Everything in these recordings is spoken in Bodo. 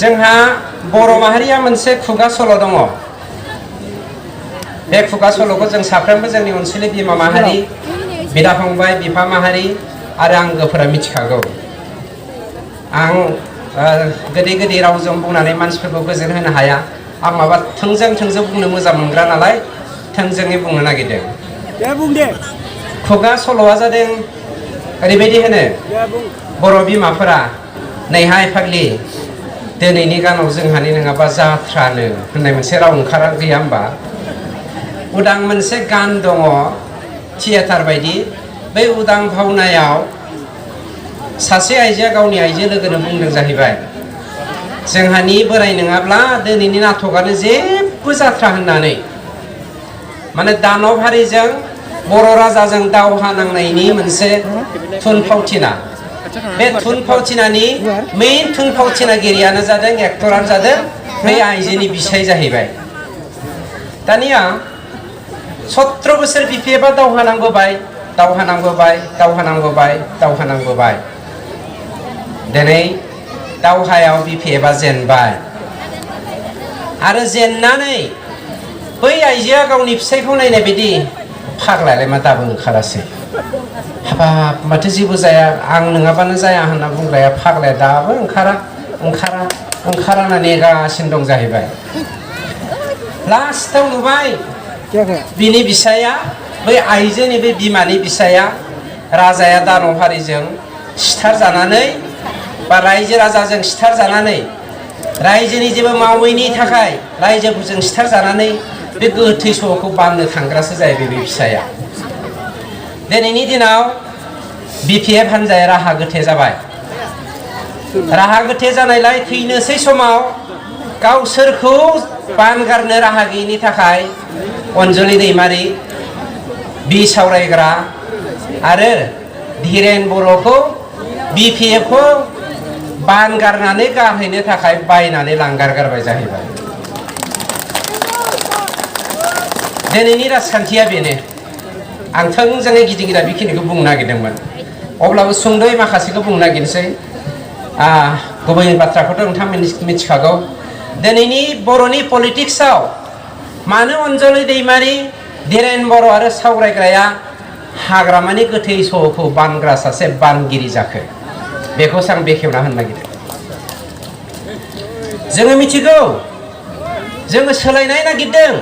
जोंहा बर' माहारिया मोनसे खुगा सल' दङ। बे खुगा सल'खौ जों साफ्रोमबो जोंनि अनसुलि बिमा माहारि, बिदा फंबाय, बिफा माहारि आरो आंगोफोरा मिथिखागौ। आं गोदै गोदै रावजों बुंनानै मानसिफोरखौ गोजोन होनो हाया। आं माबा थोंजों बुंनो मोजां मोनग्रा नालाय थोंजोङै बुंनो नागिरदों। दे बुं दे। खुगा सल'आ जादों ओरैबायदि होनो, बर' बिमाफोरा नैहाय फाग्लि दिनैनि गानाव जोंहानि नङाबा जाथ्रानो होननाय मोनसे राव ओंखारा गैया होमबा? उदां मोनसे गान दङ थियेटार बायदि। बै उदां भावनायाव सासे आइजोआ गावनि आइजो लोगोनो बुंदों जाहैबाय, जोंहानि बोराय नङाब्ला दिनैनि नाटकआनो जेबो जाथ्रा होननानै। माने दानब हारिजों बर' राजाजों दावहा नांनायनि मोनसे थुनफावथिना। बे थुनफावथिनानि मेइन थुनफावथिनागिरियानो जादों, एक्टरानो जादों बै आइजोनि बिसाय जाहैबाय। दानिया 17 बोसोर बिफाया दावहा नांबोबाय। दिनै दावहायाव बिफाया जेनबाय आरो जेननानै बै आइजोआ गावनि फिसायखौ नायनाय बायदि, फाग्लायालाय मा दाबो ओंखारासै, हाबाब माथो जेबो जाया, आं नङाबानो जाया होनना बुंग्राया फाग्लाया दाबो ओंखारा होनना नेगासिनो दं जाहैबाय। लास्टाव नुबाय बिनि बिसाया, बै आइजोनि बे बिमानि बिसाया राजाया दानब हारिजों सिथार जानानै बा रायजो राजाजों सिथार जानानै, रायजोनि जेबो मावैनि थाखाय रायजोफोरजों सिथार जानानै बे गोथै सहखौ बाननो थांग्रासो जाहैबाय बे फिसाया। दिनैनि दिनाव बिपिएफ हान्जाया राहा गोथे जाबाय। राहा गोथे जानायलाय थैनोसै समाव गावसोरखौ बानगारनो राहा गैयिनि थाखाय अनजलि दैमारि, बि सावरायग्रा आरो धीरेन बर'खौ बिपिएफखौ बानगारनानै गारहैनो थाखाय बायनानै लांगारगारबाय जाहैबाय। दिनैनि राजखान्थिया बेनो। आं थोंजोङै गिदिर बेखिनिखौ बुंनो नागिरदोंमोन, अब्लाबो सुंद'यै माखासेखौ बुंनो नागिरनोसै। गुबै बाथ्राखौथ' नोंथांमोन मिथिखागौ। दिनैनि बर'नि पलिटिक्सआव मानो अनजलि दैमारि, धीरेन बर' आरो सावरायग्राया हाग्रामानि गोथै सहखौ बानग्रा सासे बानगिरि जाखो, बेखौसो आं बेखेवना होनो नागिरदों। जोङो मिथिगौ, जोङो सोलायनाय नागिरदों।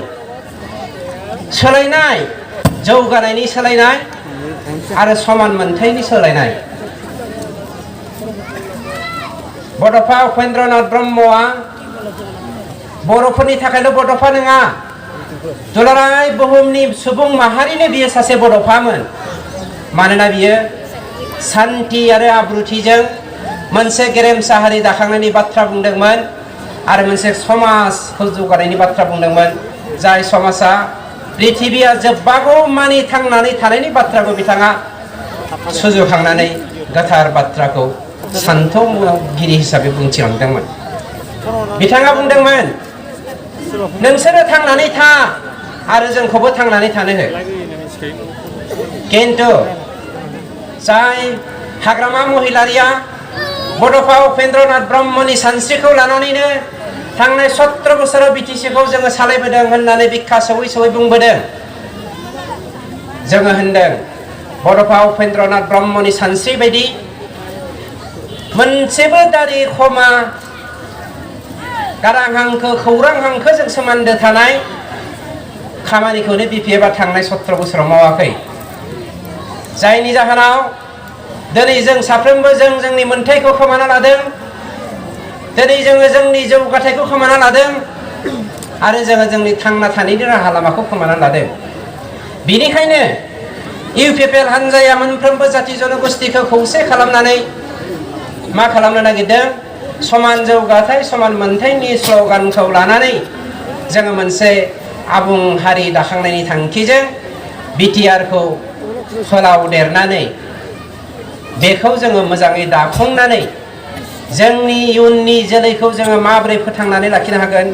सोलायनाय, जौगानायनि सोलायनाय आरो समान मोनथायनि सोलायनाय। बड'फा उपेन्द्रनाथ ब्रह्मआ बर'फोरनि थाखायल' बड'फा नङा, दुलाराय बुहुमनि सुबुं माहारिनो बियो सासे बड'फामोन। मानोना बियो सान्थि आरो आब्रुथिजों मोनसे गेरेमसा हारि दाखांनायनि बाथ्रा बुंदोंमोन आरो मोनसे समाजखौ जौगानायनि बाथ्रा बुंदोंमोन। जाय समाजा पृथिबिया जोबबागौ मानि थांनानै थानायनि बाथ्राखौ बिथाङा सुजुखांनानै गोथार बाथ्राखौ सान्थौगिरि हिसाबै बुंथिलांदोंमोन। बिथाङा बुंदोंमोन, नोंसोरो थांनानै था आरो जोंखौबो थांनानै थानो हो। किन्तु जाय हाग्रामा महिलारिया बड'फा उपेन्द्रनाथ ब्रह्मनि सानस्रिखौ लानानैनो थांनाय 17 बोसोराव बिटिसिखौ जोङो सालायबोदों होननानै बिखा सौयै बुंबोदों। जोङो होनदों, बड'फा उपेन्द्रनाथ ब्रह्मनि सानस्रि बायदि मोनसेबो दारि खमा गारां हांखो खौरां हांखोजों सोमोन्दो थानाय खामानिखौनो बिपिएफआ थांनाय 17 बोसोराव मावाखै। जायनि जाहोनाव दिनै जों साफ्रोमबो जोंनि मोन्थायखौ खोमाना लादों। दिनै जोङो जोंनि जौगाथायखौ खोमाना लादों आरो जोङो जोंनि थांना थानायनि राहा लामाखौ खोमाना लादों। बेनिखायनो इउपिपिएल हान्जाया मोनफ्रोमबो जाथि जनगोष्ठीखौ खौसे खालामनानै मा खालामनो नागिरदों? समान जौगाथाय, समान मोनथायनि स्ल'गानखौ लानानै जोङो मोनसे आबुं हारि दाखांनायनि थांखिजों बिटिआरखौ फोलावदेरनानै बेखौ जोङो मोजाङै दाफुंनानै जोंनि इयुननि जोलैखौ जोङो माबोरै फोथांनानै लाखिनो हागोन,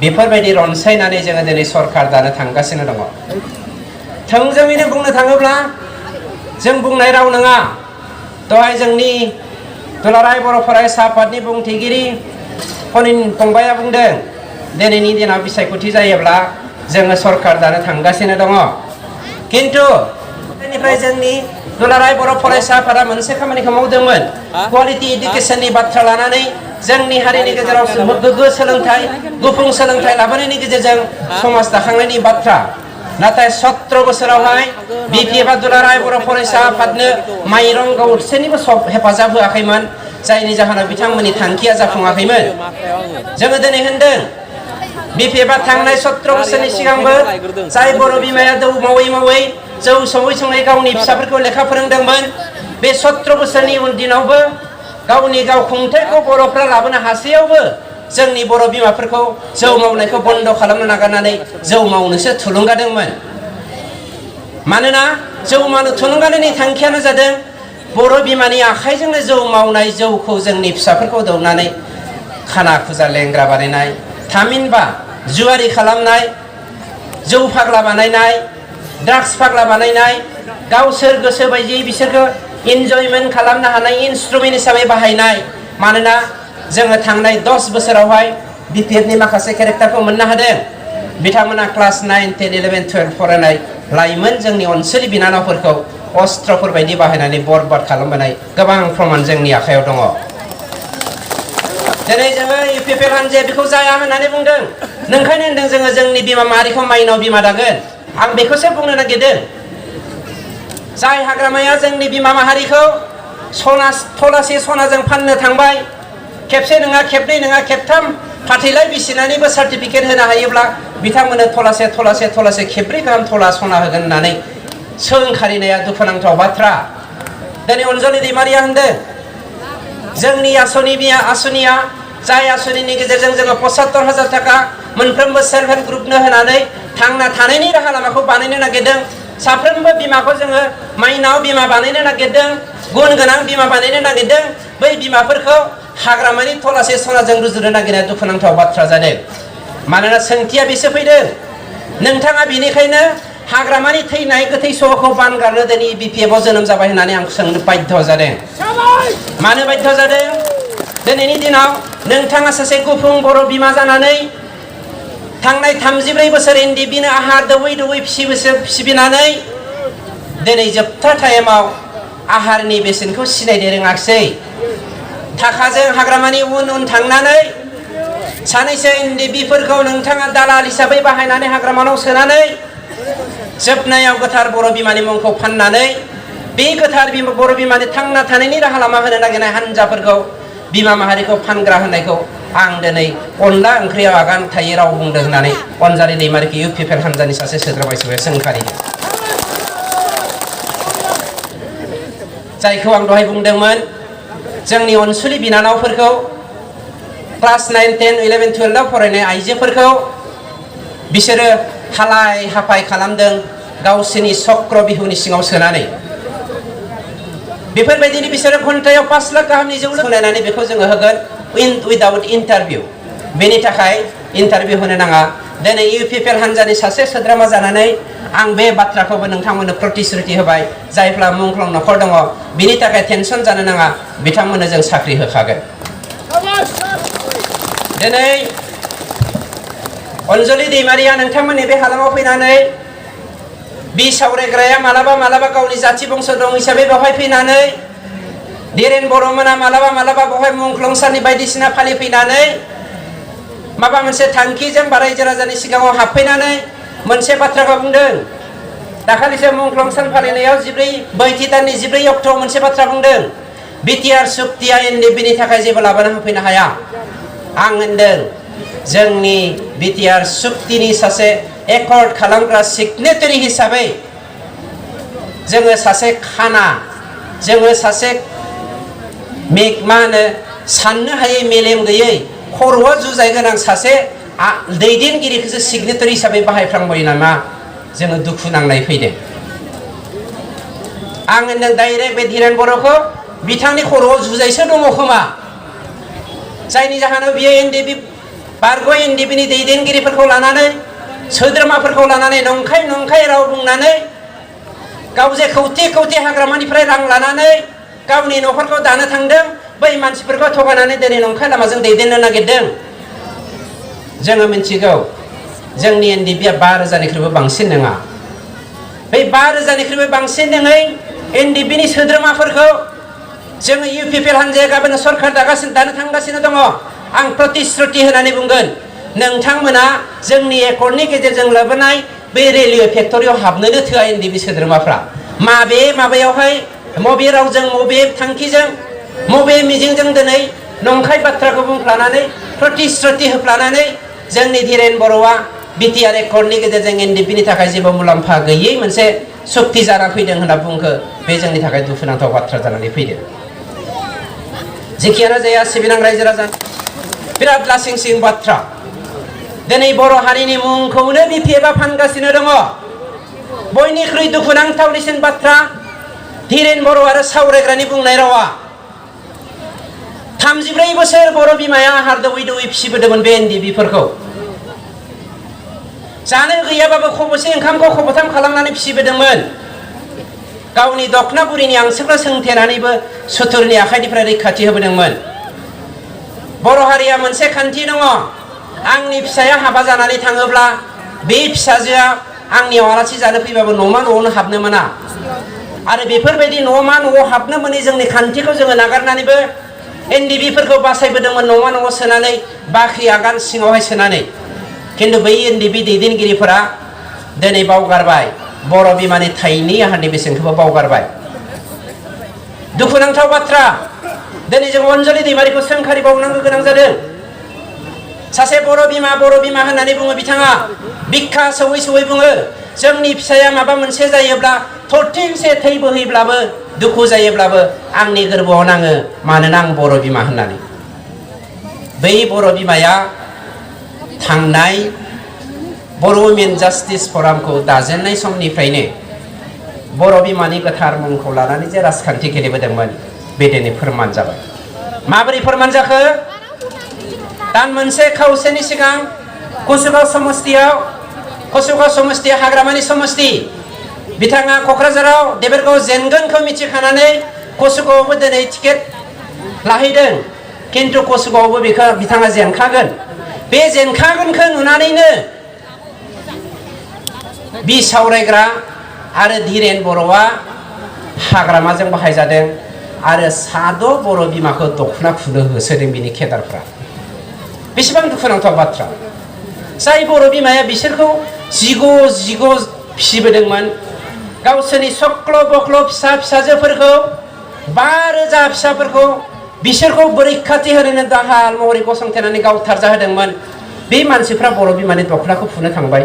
बेफोरबायदि रनसायनानै जोङो दिनै सरकार दानो थांगासिनो दङ। थोंजोङैनो बुंनो थाङोब्ला जों बुंनाय राव नङा। दहाय जोंनि दुलाराय बर' फरायसा आफादनि बुंथिगिरि फंबाया बुंदों दिनैनि दिनाव बिसायख'थि जायोब्ला जोङो सरकार दानो थांगासिनो दङ किन्तु बेनिफ्राय जोंनि दुलाराय बर' फरायसा आफादा मोनसे खामानिखौ मावदोंमोन क्वालिटि इडुकेसननि बाथ्रा लानानै जोंनि हारिनि गेजेराव गोग्गो सोलोंथाइ गुफुं सोलोंथाइ लाबोनायनि गेजेरजों समाज दाखांनायनि बाथ्रा नाथाय 17 बोसोरावहाय बिपिएफआ दुलाराय बर' फरायसा आफादनो माइरं गरसेनिबो हेफाजाब होआखैमोन जायनि जाहोनाव बिथांमोननि थांखिया जाफुङाखैमोन जोङो दिनै होनदों बिपिएफआ थांनाय 17 बोसोरनि सिगांबो जाय बर' बिमाया जौ मावै मावै जौ सङै सङै गावनि फिसाफोरखौ लेखा फोरोंदोंमोन बे 17 बोसोरनि उन दिनावबो गावनि खुंथायखौ बर'फ्रा लाबोनो हासेयावबो जोंनि बर' बिमाफोरखौ जौ मावनायखौ बन्द खालामनो नागारनानै जौ मावनोसो थुलुंगादोंमोन मानोना जौ मावनो थुलुंगानायनि थांखियानो जादों बर' बिमानि आखाइजोंनो जौ मावनाय जौखौ जोंनि फिसाफोरखौ दौनानै खाना खुजा लेंग्रा बानायनाय थामहिनबा जुवारि खालामनाय जौ फाग्ला बानायनाय ड्राग्स फाग्ला बानायनाय गावसोर गोसो बायदियै बिसोरखौ इन्जयमेन्ट खालामनो हानाय इन्स्ट्रुमेन्ट हिसाबै बाहायनाय मानोना जोङो थांनाय 10 बोसोरावहाय बिपिएफनि माखासे केरेक्टारखौ मोननो हादों बिथांमोना क्लास 9, 10, 11, 12 फरायनाय लाइमोन जोंनि अनसुलि बिनानावफोरखौ अस्त्रफोर बायदि बाहायनानै बरबाद खालामबोनाय गोबां प्रमान जोंनि आखायाव दङ दिनै जोङो इउपिपिएल हान्जाया बेखौ जाया होननानै बुंदों नोंखायनो होनदों जोङो जोंनि बिमा माहारिखौ माइनाव बिमा दागोन आं बेखौसो बुंनो नागिरदों जाय हाग्रामाया जोंनि बिमा माहारिखौ थलासे सनाजों फाननो थांबाय खेबसे नङा खेबनै नङा खेबथाम फाथैलाय बिसिनानैबो सार्टिफिकेट होनो हायोब्ला बिथांमोननो थलासे खेब्रै गाहाम थला सना होगोन होननानै सोंखारिनाया दुखुनांथाव बाथ्रा दिनै अनजलि दैमारिया होनदों जोंनि आसनिया जाय आसनिनि गेजेरजों जोङो 75,000 थाखा मोनफ्रोमबो सेल्फ हेल्प ग्रुपनो होनानै थांना थानायनि राहा लामाखौ बानायनो नागिरदों साफ्रोमबो बिमाखौ जोङो माइनाव बिमा बानायनो नागिरदों गुन गोनां बिमा बानायनो नागिरदों बै बिमाफोरखौ हाग्रामानि थलासे सनाजों रुजुनो नागिरनाया दुखुनांथाव बाथ्रा जादों मानोना सोंथिया बेसो फैदों नोंथाङा बेनिखायनो हाग्रामानि थैनाय गोथै सहखौ बानगारनो दिनै बिपिएफआव जोनोम जाबाय होननानै आं सोंनो बाध्य जादों मानो बाध्य जादों दिनैनि दिनाव नोंथाङा सासे गुफुं बर' बिमा जानानै थांनाय 34 बोसोर एनडिबिनो आहार दौयै फिसिबिनानै दिनै जोबथा टाइमाव आहारनि बेसेनखौ सिनायनो रोङाखिसै थाखाजों हाग्रामानि उन थांनानै सानैसो एनडिबिफोरखौ नोंथाङा दालाल हिसाबै बाहायनानै हाग्रामानाव सोनानै जोबनायाव गोथार बर' बिमानि मुंखौ फाननानै बे गोथार बर' बिमानि थांना थानायनि राहा लामा होनो नागिरनाय हान्जाफोरखौ बिमा माहारिखौ फानग्रा होननायखौ आं दिनै अनला ओंख्रियाव आगान थायै राव बुंदों होननानै अनजालि दैमारिखौ इउपिपिएल हान्जानि सासे सोद्रोमा हिसाबै सोंखारिदों जायखौ आं दहाय बुंदोंमोन जोंनि अनसुलि बिनानावफोरखौ क्लास 9, 10, 11, 12 आव फरायनाय आइजोफोरखौ बिसोरो हालाय हाफाय खालामदों गावसोरनि चक्र बिहुनि सिङाव सोनानै बेफोरबायदिनो बिसोरो घन्टायाव 5 लाख गाहामनि जौ लोंनानै बेखौ जोङो होगोन उइदाउट इन्टारभिउ बेनि थाखाय इन्टारभिउ होनो नाङा दिनै इउपिपिएल हान्जानि सासे सोद्रोमा जानानै आं बे बाथ्राखौबो नोंथांमोननो प्रतिश्रुति होबाय जायफ्रा मुंख्लं नखर दङ बिनि थाखाय टेनसन जानो नाङा बिथांमोननो जों साख्रि होखागोन दिनै अनजलि दैमारिया नोंथांमोननि बे हालामाव फैनानै सावरायग्राया मालाबा गावनि जाथि बंस दं हिसाबै बेवहाय फैनानै धीरेन बर'मोना मालाबा बेवहाय मुंख्लं साननि बायदिसिना फालिफैनानै माबा मोनसे थांखिजों रायजो राजानि सिगाङाव हाबफैनानै मोनसे बाथ्राखौ बुंदों दाखालिसो मुंख्लं सान फालिनायाव 14 दाननि 14 अक्ट'आव मोनसे बाथ्रा बुंदों बिटिआर सुक्तिया एनडिबिनि थाखाय जेबो लाबोना होफैनो हाया आं होनदों जोंनि बिटिआर सुक्तिनि सासे एकर्ड खालामग्रा सिगनेटारि हिसाबै जोङो सासे खाना जोङो सासे मा होनो साननो हायै मेलेम गैयै खर'आ जुजाय गोनां सासे दैदेनगिरिखौसो सिगनेटारि हिसाबै बाहायफ्लांबाय नामा जोङो दुखु नांनाय फैदों आं होनदों डाइरेक्ट बे धीरेन बर'खौ बिथांनि खर'आव जुजायसो दङ खोमा जायनि जाहोनाव बियो बारग' एनडिबिनि दैदेनगिरिफोरखौ लानानै सोद्रोमाफोरखौ लानानै नंखाय राव बुंनानै गाव जे खौथि हाग्रामानिफ्राय रां लानानै गावनि न'खरखौ दानो थांदों बै मानसिफोरखौ थगायनानै दिनै नंखाय लामाजों दैदेननो नागिरदों जोङो मिथिगौ जोंनि एनडिपिआ 5,000निख्रुइबो बांसिन नङा। बै 5,000निख्रुइबो बांसिन नङै एनडिपिनि सोद्रोमाफोरखौ जोङो इउपिपिएल हान्जाया गाबोन सरखार दानो थांगासिनो दङ। आं प्रतिश्रुति होनानै बुंगोन नोंथांमोना जोंनि एकर्डनि गेजेरजों लाबोनाय बे रेलवे फेक्टरियाव हाबनोनो थोआ एनडिपि सोद्रोमाफ्रा। माबायावहाय मबे रावजों मबे थांखिजों मबे मिजिंजों दिनै नंखाय बाथ्राखौ बुंफ्लानानै प्रतिश्रुति होफ्लानानै जोंनि धीरेन बर'आ बिटिआर एकर्डनि गेजेरजों एनडिपिनि थाखाय जेबो मुलाम्फा गैयै मोनसे सुक्ति जाना फैदों होनना बुंखो बे जोंनि थाखाय दुखुनांथाव बाथ्रा जानानै फैदों। जेखियानो जाया सिबिनां रायजो राजा बिराद लासिंसिं बाथ्रा दिनै बर' हारिनि मुंखौनो बिपिएफआ फानगासिनो दङ। बयनिख्रुइ दुखुनांथावनिसिन बाथ्रा धीरेन बर' आरो सावरायग्रानि बुंनाय रावा 34 बोसोर बर' बिमाया आहार दौयै दौयै फिसिबोदोंमोन बे एनडिपिफोरखौ। जानो गैयाबाबो खबसे ओंखामखौ खबथाम खालामनानै फिसिबोदोंमोन। गावनि दखना बुरिनि आंसोखौ सोंथेनानैबो सुथुरनि आखाइनिफ्राय रैखाथि होबोदोंमोन। बर' हारिया मोनसे खान्थि दङ आंनि फिसाया हाबा जानानै थाङोब्ला बे फिसाजोआ आंनियाव आलासि जानो फैबाबो न'मा न'आवनो हाबनो मोना आरो बेफोरबायदि न'मा न'आव हाबनो मोनै जोंनि खान्थिखौ जोङो नागारनानैबो एनडिपिफोरखौ बासायबोदोंमोन न'मा न'आव सोनानै बाख्रि आगान सिङावहाय सोनानै। खिन्थु बै एनडिपि दैदेनगिरिफोरा दिनै बावगारबाय बर' बिमानि थाइनै आहारनि बेसेनखौबो बावगारबाय। दुखुनांथाव बाथ्रा दिनै जों अनजलि दैमारिखौ सोंखारिबावनांगौ गोनां जादों। सासे बर' बिमा होननानै बुङो बिथाङा बिखा सौयै सौयै बुङो जोंनि फिसाया माबा मोनसे जायोब्ला थरथिंसे थै बोहैब्लाबो दुखु जायोब्लाबो आंनि गोरबोआव नाङो मानोना आं बर' बिमा होननानै। बै बर' बिमाया थांनाय बर' वुमेन जास्टिस फरामखौ दाजेननाय समनिफ्रायनो बर' बिमानि गोथार मुंखौ लानानै जे राजखान्थि गेलेबोदोंमोन बे दिनै फोरमान जाबाय। माबोरै फोरमान जाखो? दान मोनसे खावसेनि सिगां कसुगाव समस्तिया हाग्रामानि समस्ति बिथाङा क'क्राझाराव देबोरगाव जेनगोनखौ मिथिखानानै कसुगावआवबो दिनै टिकेट लाहैदों। खिन्थु कसुगावआवबो बिथाङा जेनखागोन। बे जेनखागोनखौ नुनानैनो बिसावरायग्रा आरो धीरेन बर'आ हाग्रामाजों बाहायजादों आरो साद' बर' बिमाखौ दखना खुनो होसोदों बिनि केदारफ्रा। बेसेबां दुखुनांथाव बाथ्रा। जाय बर' बिमाया बिसोरखौ जिग' फिसिबोदोंमोन गावसोरनि सक्ल' बख्ल' फिसाजोफोरखौ 5,000 फिसाफोरखौ बिसोरखौ रैखाथि होनो दाहाल महरै गसंथेनानै गावथारजाहोदोंमोन। बे मानसिफ्रा बर' बिमानि दखनाखौ फुनो थांबाय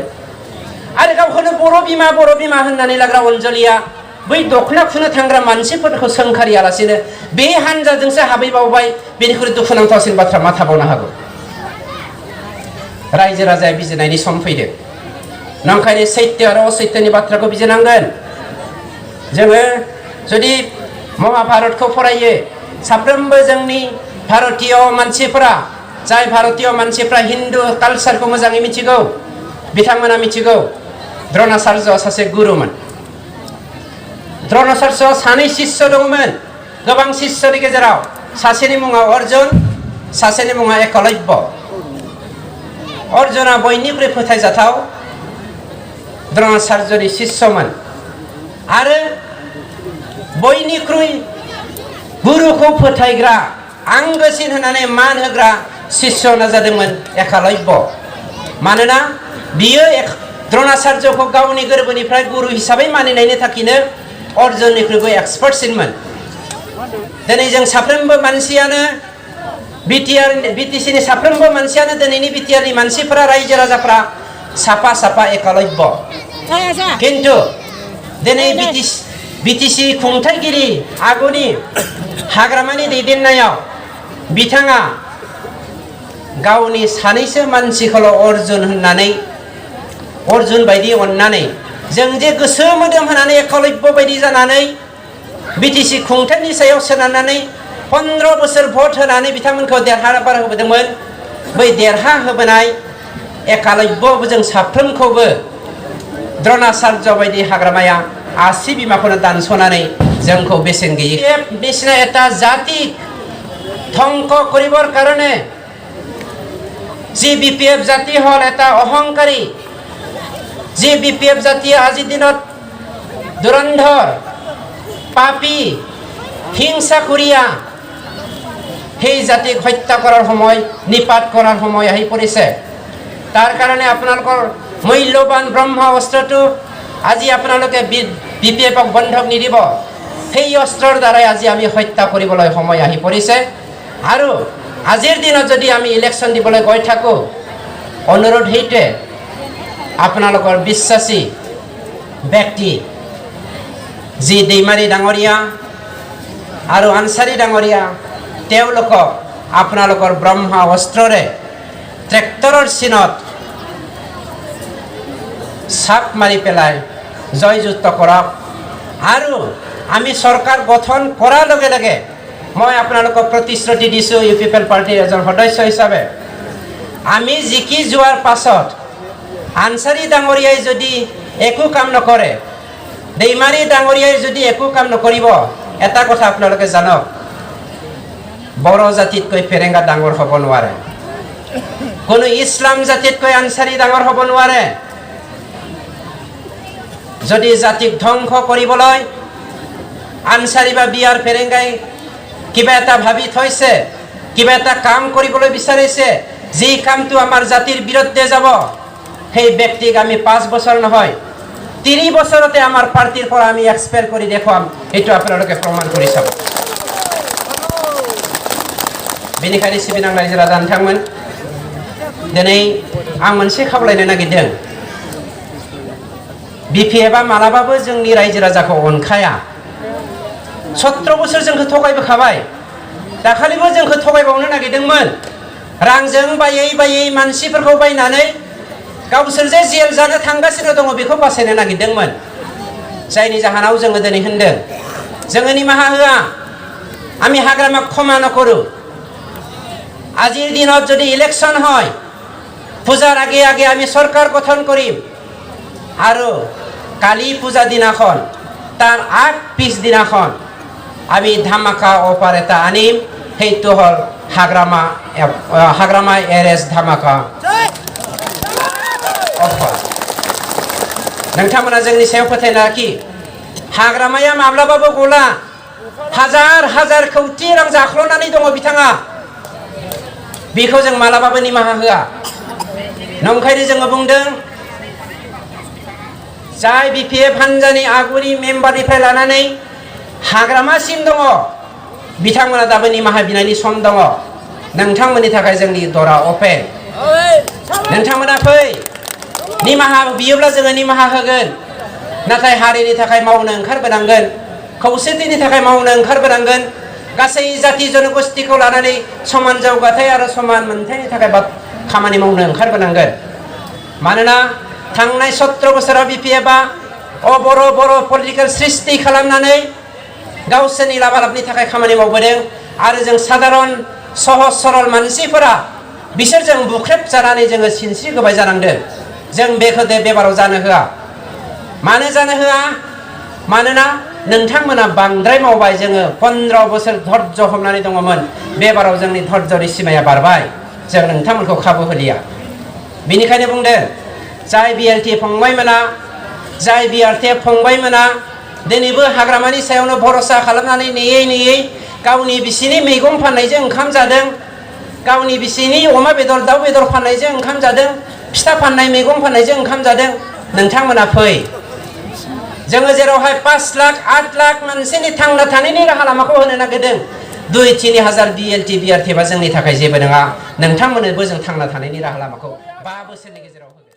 आरो गावखौनो बर' बिमा होननानै लाग्रा अनजलिया बै दखना फुनो थांग्रा मानसिफोरखौ सोंखारियालासेनो बे हानजाजोंसो हाबैबावबाय। बेनिख्रुइ दुखुनांथावसिन बाथ्रा मा थाबावनो हागौ? रायजो राजाया बिजिरनायनि सम फैदों। नंखायनो सैत्य आरो असैत्यनि बाथ्राखौ बिजिरनांगोन। जोङो जुदि महाभारतखौ फरायो साफ्रोमबो जोंनि भारतीय मानसिफोरा जाय भारतीय मानसिफ्रा हिन्दु कालचारखौ मोजाङै मिथिगौ बिथांमोना मिथिगौ द्रोणाचार्यआ सासे गुरुमोन। द्रोणाचार्यआ 2 शिष्य दंमोन। गोबां शिष्यनि गेजेराव सासेनि मुङा अर्जुन सासेनि मुङा एकलव्य। अर्जुना बयनिख्रुइ फोथायजाथाव द्रोणाचार्यनि शिष्यमोन आरो बयनिख्रुइ गुरुखौ फोथायग्रा आंगोसिन होननानै मान होग्रा शिष्यना जादोंमोन एकलव्य। मानोना बियो द्रोणाचार्यखौ गावनि गोरबोनिफ्राय गुरु हिसाबै मानिनायनि थाखायनो अर्जुननिख्रुइबो एक्सपार्टसिनमोन। दिनै जों साफ्रोमबो मानसियानो बिटिसिनि साफ्रोमबो मानसियानो दिनैनि बिटिआरनि मानसिफोरा रायजो राजाफ्रा साफा एकलव्य। खिन्थु दिनै बिटिसि खुंथायगिरि आगुनि हाग्रामानि दैदेननायाव बिथाङा गावनि 2सो मानसिखौल' अर्जुन बायदि अननानै जों जे गोसो मोदोम होनानै एकलव्य बायदि जानानै बिटिसि खुंथायनि सायाव सोनारनानै 15 बोसोर भट होनानै बिथांमोनखौ देरहासार होबोदोंमोन। बै देरहा होबोनाय एकलव्य जों साफ्रोमखौबो द्रोणाचार्य बायदि हाग्रामाया आसि बिमाखौनो दानस'नानै जोंखौ बेसेन गैयै निচিনা এটা জাতি ধ্বংস কৰিবৰ কাৰণে যি BPF জাতি হল এটা অহংকাৰী, যি BPF জাতিয়ে আজিৰ দিনত ধুৰন্ধৰ, পাপী, হিংসাকুৰীয়া, সেই জাতিক হত্যা কৰাৰ সময়, নিপাত কৰাৰ সময় আহি পৰিছে। তাৰ কাৰণে আপোনালোকৰ মূল্যৱান ব্ৰহ্ম অস্ত্ৰটো আজি আপোনালোকে BPFক বন্ধক নিদিব। সেই অস্ত্ৰৰ দ্বাৰাই আজি আমি হত্যা কৰিবলৈ সময় আহি পৰিছে। আৰু আজিৰ দিনত যদি আমি ইলেকশ্যন দিবলৈ গৈ থাকোঁ, অনুৰোধ সেইটোৱে, আপোনালোকৰ বিশ্বাসী ব্যক্তি যি দৈমাৰী ডাঙৰীয়া আৰু আনচাৰী ডাঙৰীয়া, তেওঁলোকক আপোনালোকৰ ব্ৰহ্মা অস্ত্ৰৰে ট্ৰেক্টৰৰ চিনত চাপ মাৰি পেলাই জয়যুক্ত কৰক। আৰু আমি চৰকাৰ গঠন কৰাৰ লগে লগে মই আপোনালোকক প্ৰতিশ্ৰুতি দিছোঁ, UPPL পাৰ্টিৰ এজন সদস্য হিচাপে, আমি জিকি যোৱাৰ পাছত আনচাৰী ডাঙৰীয়াই যদি একো কাম নকৰে, দৈমাৰী ডাঙৰীয়াই যদি একো কাম নকৰিব, এটা কথা আপোনালোকে জানক, বড়ো জাতিতকৈ ফেৰেংগা ডাঙৰ হ'ব নোৱাৰে, কোনো ইছলাম জাতিতকৈ আনচাৰী ডাঙৰ হ'ব নোৱাৰে। যদি জাতিক ধ্বংস কৰিবলৈ আনচাৰী বা বিয়াৰ ফেৰেংগাই কিবা এটা ভাবি থৈছে, কিবা এটা কাম কৰিবলৈ বিচাৰিছে, যি কামটো আমাৰ জাতিৰ বিৰুদ্ধে যাব, সেই ব্যক্তিক আমি 5 বছৰ নহয় 30 বছৰতে আমাৰ পাৰ্টিৰ পৰা আমি এক্সপেল কৰি দেখুৱাম। এইটো আপোনালোকে প্ৰমাণ কৰি চাব। बेनिखायनो सिबिनां रायजो राजा नोंथांमोन, दिनै आं मोनसे खावलायनो नागिरदों, BPFआ मालाबाबो जोंनि रायजो राजाखौ अनखाया। 17 बोसोर जोंखौ थगायबोखाबाय, दाखालिबो जोंखौ थगायबावनो नागिरदोंमोन। रांजों बायै बायै मानसिफोरखौ बायनानै गावसोर जे जेल जानो थांगासिनो दङ बेखौ बासायनो नागिरदोंमोन। जायनि जाहोनाव जोङो दिनै होनदों, जोङो निमाहा होआ, আমি হাগ্রামাক ক্ষমা নকৰো। আজিৰ দিনত যদি ইলেকশন হয়, পূজাৰ আগে আগে আমি সরকার গঠন কৰিম, আৰু কালী পূজা দিনাখন তাৰ আগ পিছ দিনাখন আমি ধামাকা অফার এটা আনিম। সেইটো হল হাগ্রামা এরেস্ট ধামাকা অফার। नोंथांमोना जोंनि सायाव फोथायना लाखि, हाग्रामाया माब्लाबाबो गला। हाजार हाजार कौटि रां जाख्ल'नानै दङ बिथाङा, बेखौ जों मालाबाबो निमाहा होआ। नंखायनो जोङो बुंदों, जाय BPF हान्जानि आगुनि मेम्बारनिफ्राय लानानै हाग्रामासिम दङ, बिथांमोना दाबो निमाहा बिनायनि सम दङ। नोंथांमोननि थाखाय जोंनि दरा अपेन। नोंथांमोना फै, निमाहा बियोब्ला जोङो निमाहा होगोन। नाथाय हारिनि थाखाय मावनो ओंखारबोनांगोन, खौसेथिनि थाखाय मावनो ओंखारबोनांगोन। गासै जाति जनगोष्ठीखौ लानानै समान जौगाथाय आरो समान मोनथायनि थाखाय खामानि मावनो ओंखारबोनांगोन। मानोना थांनाय 17 बोसोराव BPFआ बर' पलिटिकेल सृष्टि खालामनानै गावसोरनि लाबालाबनि थाखाय खामानि मावबोदों। आरो जों साधारन सहज सरल मानसिफोरा बिसोरजों बुख्रेब जानानै जोङो सिनस्रि गोबाय जानांदों। जों बेखौ बेबाराव जानो होआ। मानो जानो होआ? मानोना नोंथांमोना बांद्राय मावबाय। जोङो 15 बोसोर धर्ज हमनानै दङमोन, बेबाराव जोंनि धर्जनि सिमाया बारबाय। जों नोंथांमोनखौ खाबु होलिया। बेनिखायनो बुंदों, जाय BLT फंबायमोना, जाय BRTF फंबायमोना दिनैबो हाग्रामानि सायावनो भरोसा खालामनानै नेयै नेयै गावनि बिसिनि मैगं फाननायजों ओंखाम जादों, गावनि बिसिनि अमा बेदर दाउ बेदर फाननायजों ओंखाम जादों, फिथा फाननाय मैगं फाननायजों ओंखाम जादों। नोंथांमोना फै, जोङो जेरावहाय 5 लाख 8 लाख मानसिनि थांना थानायनि राहा लामाखौ होनो नागिरदों, 2-3 हाजार BLT BRTF जोंनि थाखाय जेबो नङा। नोंथांमोननोबो जों थांना थानायनि राहा लामाखौ 5 बोसोरनि गेजेराव होगोन।